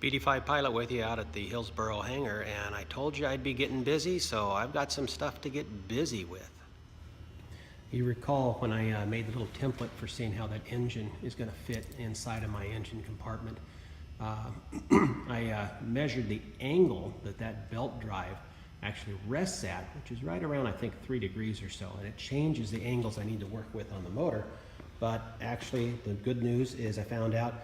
BD5 Pilot with you out at the Hillsboro hangar, and I told you I'd be getting busy, so I've got some stuff to get busy with. You recall when I made the little template for seeing how that engine is going to fit inside of my engine compartment. I measured the angle that belt drive actually rests at, which is right around, I think, 3 degrees or so, and it changes the angles I need to work with on the motor. But actually, the good news is I found out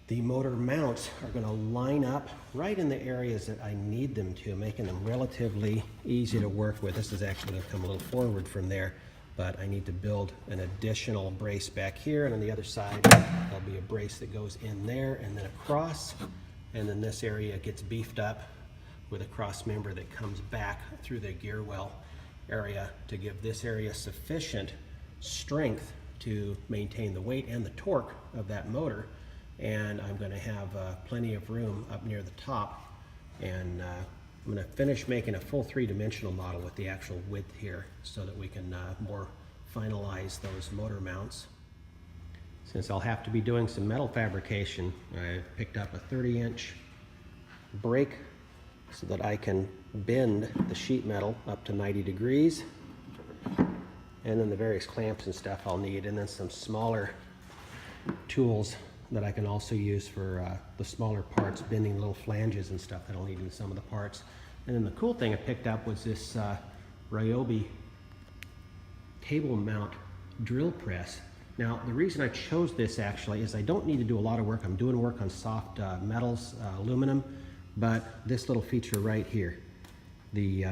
the motor mounts are going to line up right in the areas that I need them to, making them relatively easy to work with. This is actually going to come a little forward from there, but I need to build an additional brace back here, and on the other side there'll be a brace that goes in there and then across, and then this area gets beefed up with a cross member that comes back through the gear well area to give this area sufficient strength to maintain the weight and the torque of that motor. And I'm going to have plenty of room up near the top, and I'm going to finish making a full 3-dimensional model with the actual width here so that we can more finalize those motor mounts. Since I'll have to be doing some metal fabrication, I picked up a 30-inch brake so that I can bend the sheet metal up to 90 degrees, and then the various clamps and stuff I'll need, and then some smaller tools that I can also use for the smaller parts, bending little flanges and stuff that I'll need in some of the parts. And then the cool thing I picked up was this Ryobi table mount drill press. Now, the reason I chose this actually is I don't need to do a lot of work. I'm doing work on soft metals, aluminum, but this little feature right here, the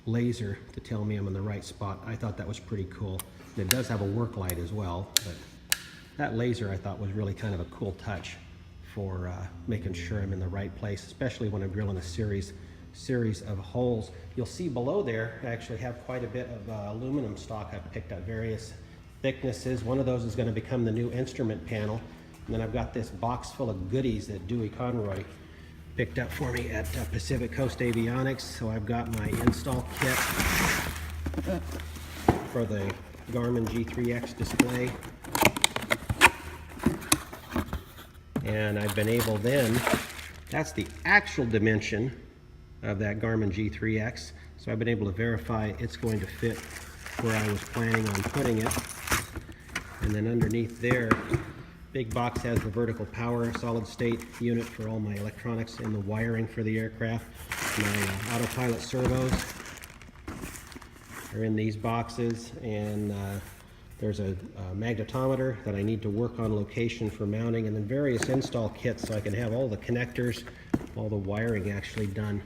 laser to tell me I'm in the right spot, I thought that was pretty cool. And it does have a work light as well, but that laser I thought was really kind of a cool touch for making sure I'm in the right place, especially when I'm drilling a series of holes. You'll see below there I actually have quite a bit of aluminum stock I've picked up, various thicknesses. One of those is going to become the new instrument panel. And then I've got this box full of goodies that Dewey Conroy picked up for me at Pacific Coast Avionics. So I've got my install kit for the Garmin G3X display. And I've been able then, that's the actual dimension of that Garmin G3X. So I've been able to verify it's going to fit where I was planning on putting it. And then underneath there, big box has the vertical power solid state unit for all my electronics and the wiring for the aircraft. My autopilot servos are in these boxes, and there's a magnetometer that I need to work on location for mounting, and then various install kits so I can have all the connectors, all the wiring actually done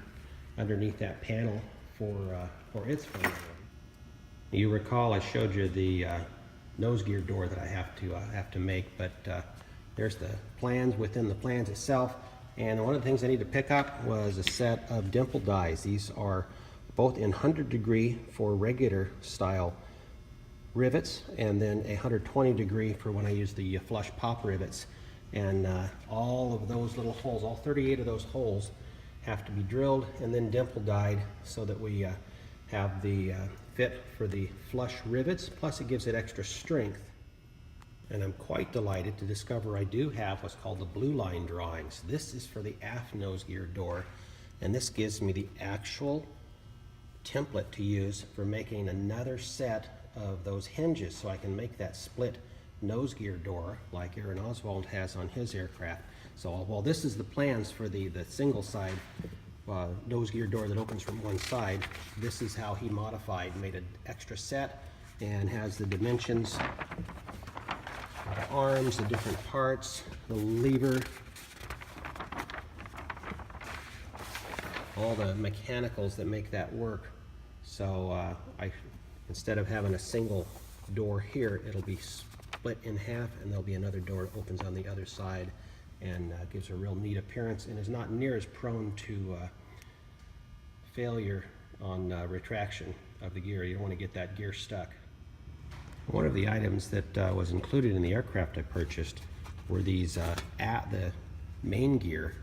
underneath that panel for its function. You recall I showed you the nose gear door that I have to make, but there's the plans within the plans itself. And one of the things I need to pick up was a set of dimple dies. These are both in 100 degree for regular style rivets, and then 120 degree for when I use the flush pop rivets. And all of those little holes, all 38 of those holes, have to be drilled and then dimple dyed so that we have the fit for the flush rivets, plus it gives it extra strength. And I'm quite delighted to discover I do have what's called the Blueline drawings. This is for the aft nose gear door, and this gives me the actual template to use for making another set of those hinges so I can make that split nose gear door like Aaron Oswald has on his aircraft. So while this is the plans for the single side nose gear door that opens from one side, this is how he modified, made an extra set, and has the dimensions, the arms, the different parts, the lever, all the mechanicals that make that work. So instead of having a single door here, it'll be split in half, and there'll be another door that opens on the other side, and gives a real neat appearance, and is not near as prone to failure on retraction of the gear. You don't want to get that gear stuck. One of the items that was included in the aircraft I purchased were these at the main gear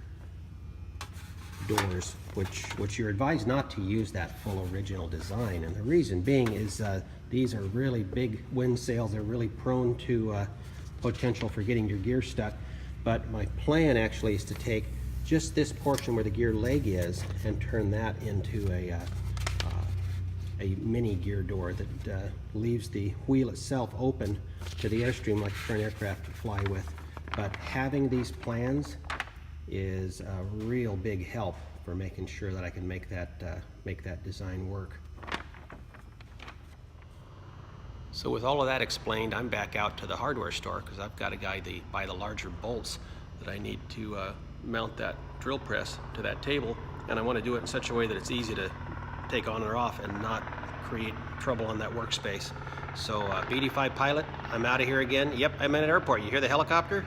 doors, which you're advised not to use that full original design, and the reason being is these are really big wind sails. They're really prone to potential for getting your gear stuck. But my plan actually is to take just this portion where the gear leg is and turn that into a mini gear door that leaves the wheel itself open to the airstream like for an aircraft to fly with. But having these plans is a real big help for making sure that I can make that design work. So with all of that explained, I'm back out to the hardware store because I've got to buy the larger bolts that I need to mount that drill press to that table, and I want to do it in such a way that it's easy to take on or off and not create trouble on that workspace. So BD5 pilot, I'm out of here again. Yep, I'm in an airport. You hear the helicopter?